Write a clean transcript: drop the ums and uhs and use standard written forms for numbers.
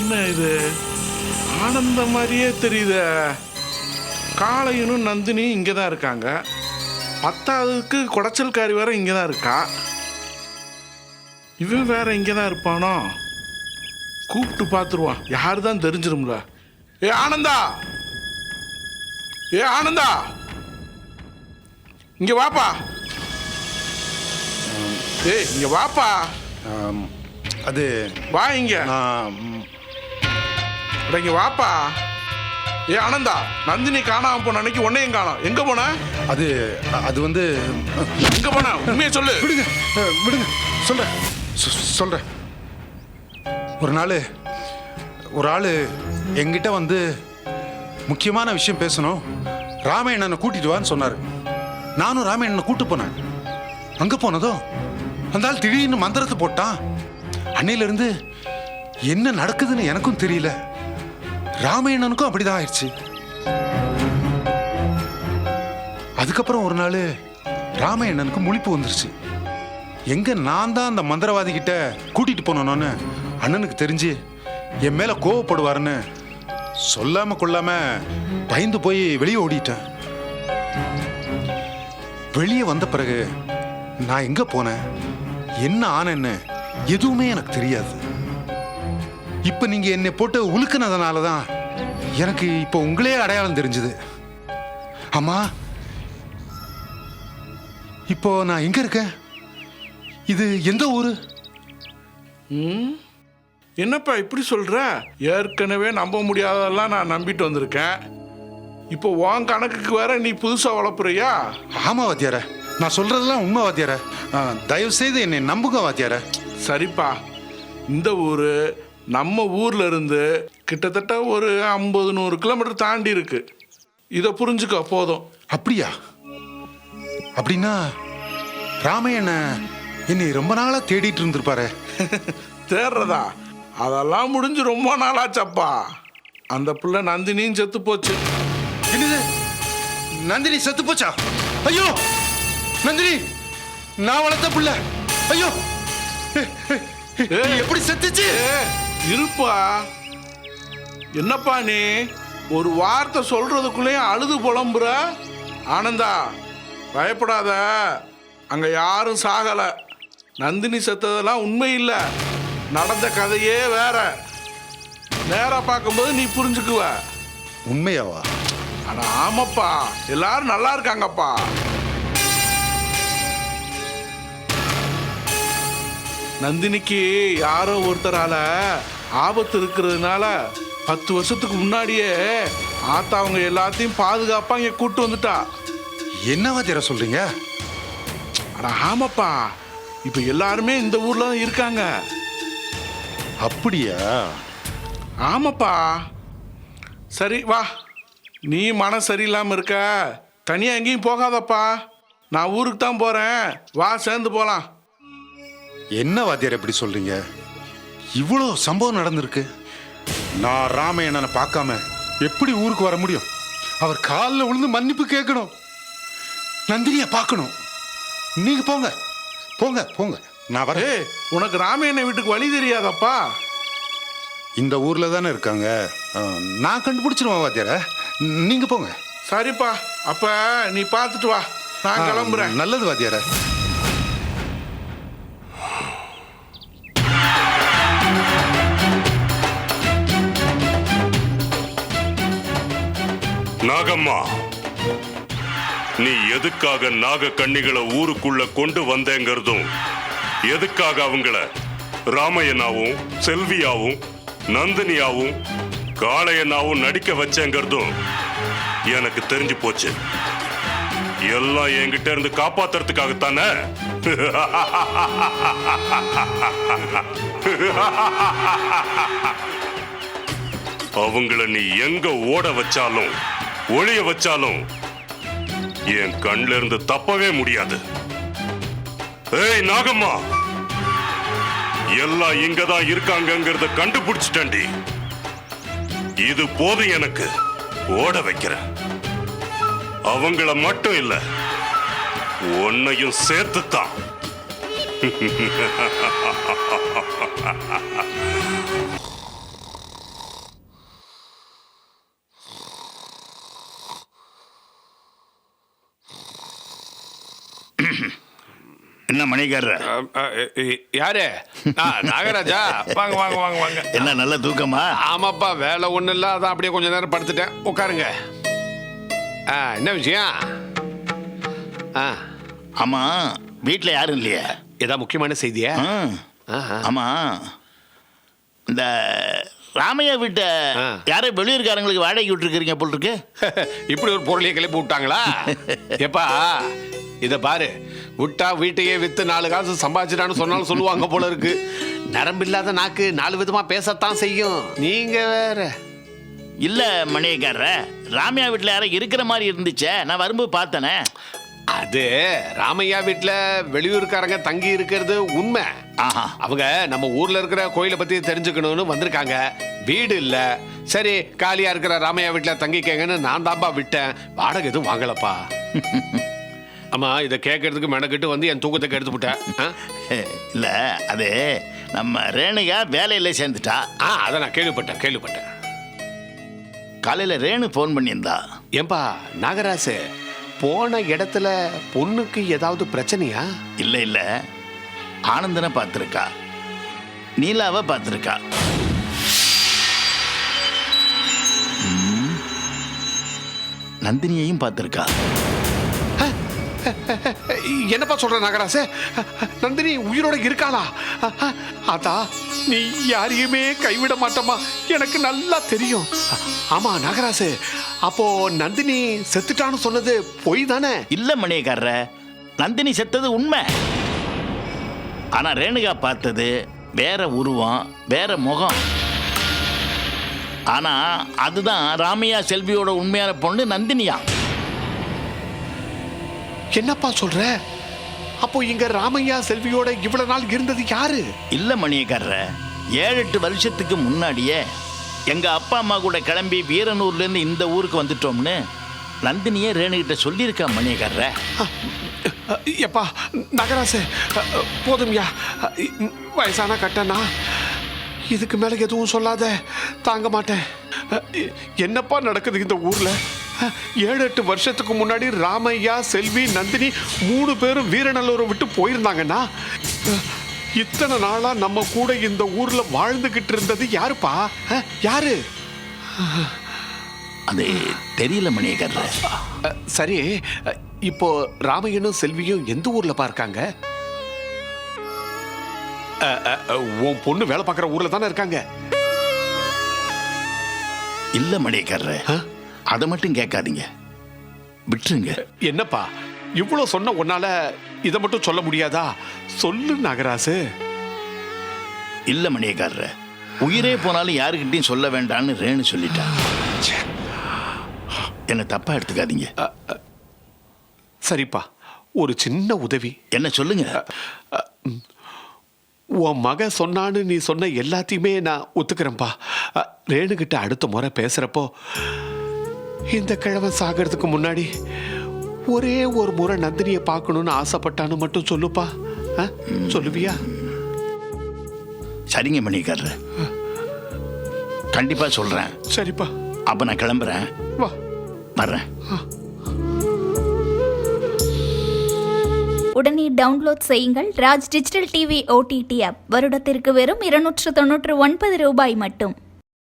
என்ன இது ஆனந்த மாதிரியே தெரியுத. காளையனும் நந்தினியும் இங்கே தான் இருக்காங்க. பத்தாவதுக்கு குடைச்சல்காரி வேற இங்கே தான் இருக்கா. இவன் வேற இங்கே தான் இருப்பானோ? கூப்பிட்டு பார்த்துருவான், யாரு தான் தெரிஞ்சிரும்ல. ஏ ஆனந்தா, ஏ ஆனந்தா, இங்க வாப்பா. ஏய் இங்க வாப்பா. அது வா இங்க. இங்க வாப்பா. ஏ ஆனந்தா, நந்தினி காணாம போன அன்னைக்கு உன்னையும் காணோம். எங்க போன? அது அது வந்து எங்க போன? உண்மையை சொல்லு. விடுங்க விடுங்க, சொல்றேன். ஒரு ஆள் என்கிட்ட வந்து முக்கியமான விஷயம் பேசணும், ராமாயணனை கூட்டிட்டு வான்னு சொன்னார். நானும் ராமாயணனை கூட்டு போனேன். அங்கே போனதும் அந்த ஆள் திடீர்னு மந்திரத்தை போட்டான். அன்னையிலிருந்து என்ன நடக்குதுன்னு எனக்கும் தெரியல. ராமாயணனுக்கும் அப்படிதான் ஆயிடுச்சு. அதுக்கப்புறம் ஒரு நாள் ராமாயணனுக்கு முழிப்பு வந்துருச்சு. எங்க நான் தான் அந்த மந்திரவாதி கிட்ட கூட்டிட்டு போனோன்னு அண்ணனுக்கு தெரிஞ்சு என் மேல கோவப்படுவாருன்னு சொல்லாம கொள்ளாம பயந்து போய் வெளியே ஓடிட்டேன். வெளியே வந்த பிறகு நான் எங்க போனேன், என்ன ஆனேன்னு எதுவுமே எனக்கு தெரியாது. இப்ப நீங்க என்னை போட்டு உழுக்குனதுனால தான் எனக்கு இப்போ உங்களே அடையாளம் தெரிஞ்சது. அம்மா, இப்போ நான் எங்க இருக்கேன்? இது எந்த ஊரு? என்னப்பா இப்படி சொல்ற? ஏற்கனவே நம்ப முடியாததெல்லாம் நான் நம்பிட்டு வந்திருக்கேன். இப்போ உன் கணக்குக்கு வேற நீ புதுசா வளர்ப்புறியா? ஆமா வாத்தியார, நான் சொல்றதெல்லாம் உண்மை வாத்தியார. தயவு செய்து என்னை நம்புங்க வாத்தியார. சரிப்பா, இந்த ஊரு நம்ம ஊர்ல இருந்து கிட்டத்தட்ட ஒரு 50-100 கிலோமீட்டர் தாண்டி இருக்கு. இதை புரிஞ்சுக்க போதும். அப்படியா? அப்படின்னா ராமையண்ண என்னை ரொம்ப நாளா தேடிட்டு இருந்திருப்பாரு. தேடுறதா? அதெல்லாம் முடிஞ்சு ரொம்ப நாளாச்சப்பா. அந்த பிள்ளை நந்தினியும் செத்து போச்சு. என்னது, நந்தினி செத்து போச்சா? ஐயோ நந்தினி, நான் வளர்த்த புள்ள. ஐயோ எப்படி செத்துச்சு? இருப்பா. என்னப்பா நீ ஒரு வார்த்தை சொல்றதுக்குள்ளேயும் அழுது புலம்புற? ஆனந்தா, பயப்படாத. அங்க யாரும் சாகல. நந்தினி செத்ததெல்லாம் உண்மை இல்லை, நடந்த கதையே வேற. நேரா பார்க்கும்போது நீ புரிஞ்சுக்குவ. உண்மையாவா? ஆனா ஆமாப்பா, எல்லாரும் நல்லா இருக்காங்கப்பா. நந்தினிக்கு யாரோ ஒருத்தரால ஆபத்து இருக்கிறதுனால 10 வருஷத்துக்கு முன்னாடியே ஆத்தா அவங்க எல்லாத்தையும் பாதுகாப்பா இங்க கூட்டு வந்துட்டா. என்ன வாத்தியார சொல்றீங்க? ஆனா ஆமாப்பா, இப்ப எல்லாருமே இந்த ஊர்ல தான் இருக்காங்க. அப்படியா? ஆமாப்பா. சரி வா, நீ மனம் சரியில்லாம இருக்க, தனியா எங்கேயும் போகாதப்பா. நான் ஊருக்கு தான் போறேன், வா சேர்ந்து போலாம். என்ன வாத்தியார் எப்படி சொல்றீங்க? இவ்வளோ சம்பவம் நடந்திருக்கு. நான் ராமையண்ணனை பார்க்காம எப்படி ஊருக்கு வர முடியும்? அவர் காலில் விழுந்து மன்னிப்பு கேட்கணும், நந்தினியை பார்க்கணும். நீங்க போங்க போங்க போங்க, நான் வரேன். உனக்கு ராமையண்ணன் வீட்டுக்கு வழி தெரியாதப்பா? இந்த ஊர்ல தானே இருக்காங்க, நான் கண்டுபிடிச்சிருவேன் வாத்தியார. நீங்க போங்க. சரிப்பா, அப்ப நீ பார்த்துட்டு வா, நான் கிளம்புறேன். நல்லது வாத்தியார. நாகம்மா, நீ எதுக்காக நாக கன்னிகளை ஊருக்குள்ள கொண்டு வந்தேங்கிறதும், எதுக்காக அவங்கள ராமையனாவும் செல்வியாவும் நந்தினியாவும் காளையனாவும் நடிக்க வச்சேங்கிறதும் எனக்கு தெரிஞ்சு போச்சு. எல்லாம் என்கிட்ட இருந்து காப்பாத்துறதுக்காகத்தானே? அவங்கள நீ எங்க ஓட வச்சாலும் ஒளிய வச்சாலும் என் கண்ல இருந்து தப்பவே முடியாது. ஏய் நாகம்மா, எல்லாம் இங்கதான் இருக்காங்கிறத கண்டுபிடிச்சிட்டேன்டி. இது போதும், எனக்கு ஓட வைக்கிறேன். அவங்கள மட்டும் இல்ல, உன்னையும் சேர்த்துத்தான். என்ன மணிக்காரர்? யாரு? நாகராஜா. வாங்க வாங்க வாங்க வாங்க. என்ன நல்ல தூக்கமா? ஆமாப்பா, வேலை ஒன்றும் இல்லை, அதான் அப்படியே கொஞ்ச நேரம் படுத்துட்டேன். உட்காருங்க. என்ன விஷயம்? ஆமா, வீட்டுல யாரும் இல்லையா? ஏதாவது முக்கியமான செய்தியா? ஆமா, இந்த ராமையா வீட்டை யாரோ வெளியூர்காரங்களுக்கு வாடகை விட்டுருக்கீங்க போல் இருக்கு. இப்படி ஒரு பொருளையை கிளப்பி விட்டாங்களா? எப்பா இத பாரு, விட்டா வீட்டையே வித்து 4 காசு சம்பாதிச்சிட்டான்னு சொன்னாலும் சொல்லுவாங்க போல இருக்கு. நரம்பில்லாத நாக்கு 4 விதமா பேசத்தான் செய்யும். நீங்க வேற. இல்ல மணியக்காரர், ராமையா வீட்டுல யாரோ இருக்கிற மாதிரி இருந்துச்சே, நான் வரும்போது பார்த்தேனே. அது ராமையா வீட்டுல வெளியூருக்காரங்க தங்கி இருக்கிறது உண்மை. அவங்க நம்ம ஊர்ல இருக்கிற கோயிலை பத்தி தெரிஞ்சுக்கணும்னு வந்திருக்காங்க. வீடு இல்ல, சரி காலியா இருக்கிற ராமையா வீட்டுல தங்கிக்கங்கன்னு நான் தான்பா விட்டேன். வாடகை எதுவும் வாங்கலப்பா. ஆமா, இதை கேட்கறதுக்கு மெனக்கிட்டு வந்து என் தூக்கத்தை கெடுத்து விட்டேன். இல்ல, அது நம்ம ரேணுகா வேலையில சேர்ந்துட்டா. அதை நான் கேள்விப்பட்டேன். காலையில ரேணு போன் பண்ணியிருந்தா. ஏன்பா நாகராசு, போன இடத்துல பொண்ணுக்கு ஏதாவது பிரச்சனையா? இல்ல இல்ல, ஆனந்தனை பார்த்திருக்கா, நீலாவை பார்த்திருக்கா. நந்தினியையும் பார்த்திருக்கா. என்னப்பா சொல்ற நாகராசு? நந்தினி உயிரோட இருக்காளா? அதா, நீ யாரையுமே கைவிட மாட்டமா, எனக்கு நல்லா தெரியும். ஆமா நாகராசு, அப்போ நந்தினி செத்துட்டான்னு சொன்னது பொய் தானே? இல்ல மணியக்காரர, நந்தினி செத்தது உண்மை. ஆனா ரேணுகா பார்த்தது வேற உருவம், வேற முகம். ஆனா அதுதான் ராமையா செல்வியோட உண்மையான பொண்ணு நந்தினியா. என்னப்பா சொல்ற? அப்போ இங்க ராமையா செல்வியோட இவ்வளவு நாள் இருந்தது யாரு? இல்ல மணியக்காரர, 7-8 வருஷத்துக்கு முன்னாடியே எங்க அப்பா அம்மா கூட கிளம்பி வீரனூர்ல இருந்து இந்த ஊருக்கு வந்துட்டோம்னு நந்தினியே ரேணுகிட்ட சொல்லியிருக்கா மணியக்காரர. எப்பா நகராசு, போதும்யா, வயசான கட்டனா, இதுக்கு மேல எதுவும் சொல்லாத, தாங்க மாட்டேன். என்னப்பா நடக்குது இந்த ஊர்ல? 7-8 வருஷத்துக்கு முன்னாடி ராமையா, செல்வி, நந்தினி 3 பேரும் வீரநல்லூரை விட்டு போயிருந்தாங்கன்னா, இத்தனை நாளா நம்ம கூட இந்த ஊர்ல வாழ்ந்துகிட்டு இருந்தது யாருப்பா? யாரு? அது தெரியல மணியக்காரர். சரி, இப்போ ராமையனும் செல்வியும் எந்த ஊர்ல பார்க்காங்க? உன் பொண்ணு வேலை பார்க்குற ஊர்ல தானே இருக்காங்க. இல்ல மணியக்காரர், அதை மட்டும் கேட்காதீங்க, விட்டுருங்க. என்னப்பா இவ்வளவு சொன்ன உன்னால இதை மட்டும் சொல்ல முடியாதா? சொல்லு நாகராசு. இல்ல மணியக்காரர், உயிரே போனாலும் யாருக்கிட்டையும் சொல்ல வேண்டாம்னு ரேணு சொல்லிட்டா. என்ன தப்பா எடுத்துக்காதீங்க. சரிப்பா, ஒரு சின்ன உதவி. என்ன சொல்லுங்க. உன் மக சொன்னான்னு நீ சொன்ன எல்லாத்தையுமே நான் ஒத்துக்கிறேன்ப்பா. ரேணுகிட்ட அடுத்த முறை பேசுறப்போ இந்த கிழமை சாகிறதுக்கு முன்னாடி ஒரே ஒரு முறை நந்தினியை பார்க்கணும்னு ஆசைப்பட்டான்னு மட்டும் சொல்லுப்பா. சொல்லுவியா? சரிங்க மணியக்காரர், கண்டிப்பா சொல்றேன். சரிப்பா, அப்ப நான் கிளம்புறேன். வா, வர்றேன். உடனே டவுன்லோட் செய்யுங்கள் Raj digital TV OTT app. வருடத்திற்கு வெறும் 299 ரூபாய் மட்டும்.